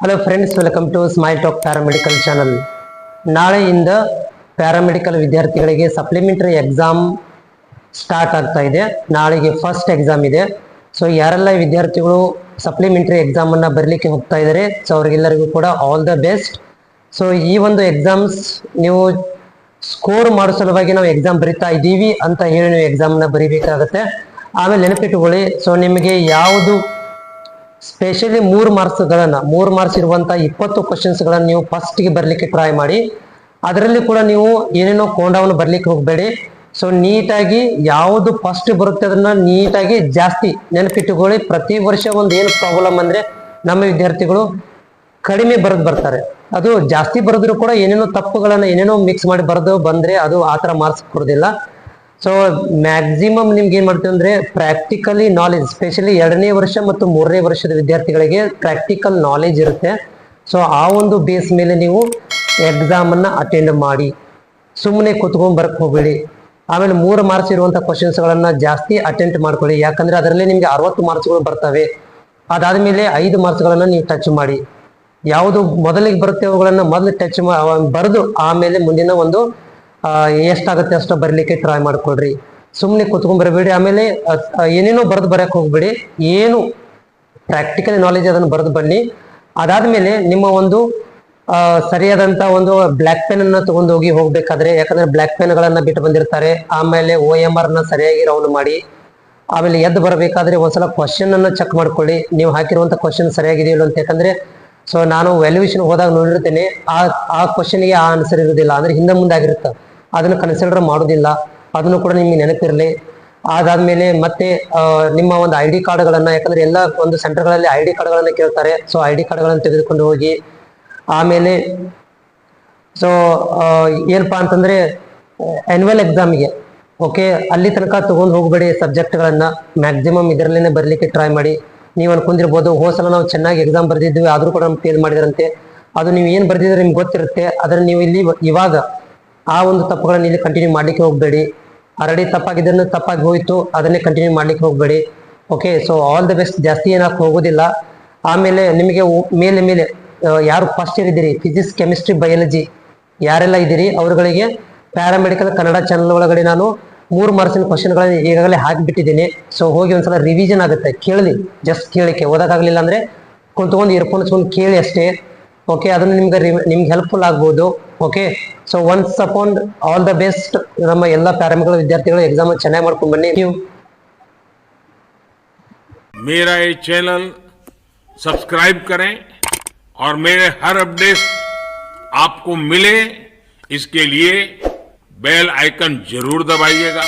Hello friends, welcome to smile talk paramedical channel. ನಾಳೆಯಿಂದ paramedical ವಿದ್ಯಾರ್ಥಿಗಳಿಗೆ supplementary exam start ಆಗ್ತಾ ಇದೆ. ನಾಳೆಗೆ ಫಸ್ಟ್ ಎಕ್ಸಾಮ್ ಇದೆ. ಸೊ ಯಾರೆಲ್ಲ ವಿದ್ಯಾರ್ಥಿಗಳು ಸಪ್ಲಿಮೆಂಟರಿ ಎಕ್ಸಾಮ್ ಅನ್ನ ಬರಲಿಕ್ಕೆ ಹೋಗ್ತಾ ಇದ್ದಾರೆ, ಸೊ ಅವರಿಗೆಲ್ಲರಿಗೂ ಕೂಡ ಆಲ್ ದ ಬೆಸ್ಟ್. ಸೊ ಈ ಒಂದು ಎಕ್ಸಾಮ್ಸ್ ನೀವು ಸ್ಕೋರ್ ಮಾಡೋ ಸಲುವಾಗಿ ನಾವು ಎಕ್ಸಾಮ್ ಬರಿತಾ ಇದ್ದೀವಿ ಅಂತ ಹೇಳಿ ನೀವು ಎಕ್ಸಾಮ್ನ ಬರಿಬೇಕಾಗತ್ತೆ. ಆಮೇಲೆ ನೆನಪಿಟ್ಟುಕೊಳ್ಳಿ, ಸೊ ನಿಮಗೆ ಯಾವುದು ಸ್ಪೆಷಲಿ 3 ಮಾರ್ಕ್ಸ್ ಇರುವಂತಹ 20 ಕ್ವಶನ್ಸ್ಗಳನ್ನು ನೀವು ಫಸ್ಟ್ಗೆ ಬರಲಿಕ್ಕೆ ಟ್ರೈ ಮಾಡಿ. ಅದರಲ್ಲಿ ಕೂಡ ನೀವು ಏನೇನೋ ಕೋಂಡವನ್ನು ಬರ್ಲಿಕ್ಕೆ ಹೋಗಬೇಡಿ. ಸೊ ನೀಟಾಗಿ ಯಾವುದು ಫಸ್ಟ್ ಬರುತ್ತೆ ಅದನ್ನ ನೀಟಾಗಿ ಜಾಸ್ತಿ ನೆನಪಿಟ್ಟುಕೊಳ್ಳಿ. ಪ್ರತಿ ವರ್ಷ ಒಂದು ಏನು ಪ್ರಾಬ್ಲಮ್ ಅಂದ್ರೆ ನಮ್ಮ ವಿದ್ಯಾರ್ಥಿಗಳು ಕಡಿಮೆ ಬರೆದು ಬರ್ತಾರೆ. ಅದು ಜಾಸ್ತಿ ಬರೆದ್ರು ಕೂಡ ಏನೇನೋ ತಪ್ಪುಗಳನ್ನ ಏನೇನೋ ಮಿಕ್ಸ್ ಮಾಡಿ ಬರೆದು ಬಂದ್ರೆ ಅದು ಆ ಥರ ಮಾರ್ಕ್ಸ್ ಕೊಡೋದಿಲ್ಲ. ಸೊ ಮ್ಯಾಕ್ಸಿಮಮ್ ನಿಮ್ಗೆ ಏನ್ ಮಾಡ್ತೀವಿ ಅಂದ್ರೆ ಪ್ರಾಕ್ಟಿಕಲಿ ನಾಲೆಜ್, ಸ್ಪೆಷಲಿ 2ನೇ ವರ್ಷ ಮತ್ತು 3ನೇ ವರ್ಷದ ವಿದ್ಯಾರ್ಥಿಗಳಿಗೆ ಪ್ರಾಕ್ಟಿಕಲ್ ನಾಲೆಜ್ ಇರುತ್ತೆ. ಸೊ ಆ ಒಂದು ಬೇಸ್ ಮೇಲೆ ನೀವು ಎಕ್ಸಾಮ್ ಅನ್ನ ಅಟೆಂಡ್ ಮಾಡಿ, ಸುಮ್ಮನೆ ಕುತ್ಕೊಂಡ್ ಬರಕ್ ಹೋಗ್ಬೇಡಿ. ಆಮೇಲೆ 3 ಮಾರ್ಕ್ಸ್ ಇರುವಂತಹ ಕ್ವಶನ್ಸ್ ಗಳನ್ನ ಜಾಸ್ತಿ ಅಟೆಂಪ್ಟ್ ಮಾಡ್ಕೊಳ್ಳಿ, ಯಾಕಂದ್ರೆ ಅದರಲ್ಲಿ ನಿಮ್ಗೆ 60 ಮಾರ್ಕ್ಸ್ಗಳು ಬರ್ತವೆ. ಅದಾದ್ಮೇಲೆ 5 ಮಾರ್ಕ್ಸ್ಗಳನ್ನ ನೀವು ಟಚ್ ಮಾಡಿ. ಯಾವುದು ಮೊದಲಿಗೆ ಬರುತ್ತೆ ಅವುಗಳನ್ನ ಮೊದಲು ಟಚ್ ಬರೆದು ಆಮೇಲೆ ಮುಂದಿನ ಒಂದು ಎಷ್ಟಾಗುತ್ತೆ ಅಷ್ಟು ಬರಲಿಕ್ಕೆ ಟ್ರೈ ಮಾಡ್ಕೊಳ್ರಿ. ಸುಮ್ಮನೆ ಕುತ್ಕೊಂಡ್ ಬರಬೇಡಿ. ಆಮೇಲೆ ಏನೇನೋ ಬರೆದು ಬರಕ್ ಹೋಗ್ಬೇಡಿ. ಏನು ಪ್ರಾಕ್ಟಿಕಲ್ ನಾಲೆಜ್ ಅದನ್ನು ಬರೆದು ಬನ್ನಿ. ಅದಾದ್ಮೇಲೆ ನಿಮ್ಮ ಒಂದು ಸರಿಯಾದಂತ ಒಂದು ಬ್ಲ್ಯಾಕ್ ಪೆನ್ ಅನ್ನ ತಗೊಂಡು ಹೋಗ್ಬೇಕಾದ್ರೆ, ಯಾಕಂದ್ರೆ ಬ್ಲ್ಯಾಕ್ ಪೆನ್ ಗಳನ್ನ ಬಿಟ್ಟು ಬಂದಿರ್ತಾರೆ. ಆಮೇಲೆ OMR ನ ಸರಿಯಾಗಿ ರೌಂಡ್ ಮಾಡಿ. ಆಮೇಲೆ ಎದ್ದು ಬರಬೇಕಾದ್ರೆ ಒಂದ್ಸಲ ಕ್ವಶನ್ ಅನ್ನ ಚೆಕ್ ಮಾಡ್ಕೊಳ್ಳಿ, ನೀವು ಹಾಕಿರುವಂತ ಕ್ವಶನ್ ಸರಿಯಾಗಿದೆಯಲ್ಲ ಅಂತ. ಯಾಕಂದ್ರೆ ಸೊ ನಾನು ವ್ಯಾಲ್ಯೂಯೇಷನ್ ಹೋದಾಗ ನೋಡಿರ್ತೇನೆ, ಆ ಕ್ವಶನ್ಗೆ ಆ ಆನ್ಸರ್ ಇರುವುದಿಲ್ಲ, ಅಂದ್ರೆ ಹಿಂದೆ ಮುಂದೆ ಆಗಿರುತ್ತೆ, ಅದನ್ನು ಕನ್ಸಿಡರ್ ಮಾಡೋದಿಲ್ಲ. ಅದನ್ನು ಕೂಡ ನಿಮ್ಗೆ ನೆನಪಿರಲಿ. ಅದಾದ್ಮೇಲೆ ಮತ್ತೆ ನಿಮ್ಮ ಒಂದು ID ಕಾರ್ಡ್ಗಳನ್ನ, ಯಾಕಂದ್ರೆ ಎಲ್ಲ ಒಂದು ಸೆಂಟರ್ಗಳಲ್ಲಿ ID ಕಾರ್ಡ್ಗಳನ್ನ ಕೇಳ್ತಾರೆ. ಸೊ ID ಕಾರ್ಡ್ಗಳನ್ನ ತೆಗೆದುಕೊಂಡು ಹೋಗಿ. ಆಮೇಲೆ ಸೊ ಏನಪ್ಪಾ ಅಂತಂದ್ರೆ ಆನ್ಯುವಲ್ ಎಕ್ಸಾಮ್ಗೆ ಓಕೆ ಅಲ್ಲಿ ತನಕ ತಗೊಂಡು ಹೋಗ್ಬೇಡಿ ಸಬ್ಜೆಕ್ಟ್ಗಳನ್ನ. ಮ್ಯಾಕ್ಸಿಮಮ್ ಇದರಲ್ಲೇನೆ ಬರ್ಲಿಕ್ಕೆ ಟ್ರೈ ಮಾಡಿ. ನೀವು ಅನ್ಕೊಂಡಿರ್ಬೋದು, ಹೋದ್ಸಲ ನಾವು ಚೆನ್ನಾಗಿ ಎಕ್ಸಾಮ್ ಬರ್ದಿದ್ವಿ ಆದ್ರೂ ಕೂಡ ನಮ್ಗೆ ಫೇಲ್ ಮಾಡಿದ್ರಂತೆ. ಅದು ನೀವು ಏನ್ ಬರ್ದಿದ್ರೆ ನಿಮ್ಗೆ ಗೊತ್ತಿರುತ್ತೆ. ಅದನ್ನ ನೀವು ಇಲ್ಲಿ ಇವಾಗ ಆ ಒಂದು ತಪ್ಪುಗಳನ್ನ ಇಲ್ಲಿ ಕಂಟಿನ್ಯೂ ಮಾಡ್ಲಿಕ್ಕೆ ಹೋಗ್ಬೇಡಿ. ಆಲ್ರೆಡಿ ತಪ್ಪಾಗಿದ್ದನ್ನು ತಪ್ಪಾಗಿ ಹೋಯ್ತು, ಅದನ್ನೇ ಕಂಟಿನ್ಯೂ ಮಾಡ್ಲಿಕ್ಕೆ ಹೋಗ್ಬೇಡಿ. Okay, so all the best. ಜಾಸ್ತಿ ಏನಕ್ಕೆ ಹೋಗೋದಿಲ್ಲ. ಆಮೇಲೆ ನಿಮಗೆ ಮೇಲೆ ಯಾರು ಫಸ್ಟ್ ಇಯರ್ ಇದ್ದೀರಿ, ಫಿಸಿಕ್ಸ್, ಕೆಮಿಸ್ಟ್ರಿ, ಬಯಾಲಜಿ ಯಾರೆಲ್ಲ ಇದ್ದೀರಿ ಅವರುಗಳಿಗೆ ಪ್ಯಾರಾಮೆಡಿಕಲ್ ಕನ್ನಡ ಚಾನಲ್ ಒಳಗಡೆ ನಾನು 3 ಮಾರ್ಕ್ಸಿನ ಕ್ವಶನ್ಗಳನ್ನ ಈಗಾಗಲೇ ಹಾಕಿಬಿಟ್ಟಿದ್ದೀನಿ. ಸೊ ಹೋಗಿ ಒಂದ್ಸಲ ರಿವಿಷನ್ ಆಗುತ್ತೆ, ಕೇಳಿ. ಜಸ್ಟ್ ಕೇಳಿಕೆ ಓದಕ್ಕಾಗಲಿಲ್ಲ ಅಂದ್ರೆ ಕುಂತ್ಕೊಂಡು ಇಯರ್ಫೋನ್ಸ್ ಕೇಳಿ ಅಷ್ಟೇ. ಓಕೆ, ಅದನ್ನು ನಿಮ್ಗೆ ಹೆಲ್ಪ್ಫುಲ್ ಆಗ್ಬೋದು. Okay, so once upon all the best. ನಮ್ಮ ಎಲ್ಲ ಪ್ಯಾರಾಮೆಡಿಕಲ್ ವಿದ್ಯಾರ್ಥಿಗಳು ಎಕ್ಸಾಮ್ ಚೆನ್ನಾಗಿ ಮಾಡ್ಕೊಂಡು ಬನ್ನಿ. ನೀವು मेरा ये चैनल सब्सक्राइब करें और मेरे हर अपडेट आपको मिले, इसके लिए बेल आइकन जरूर दबाइएगा.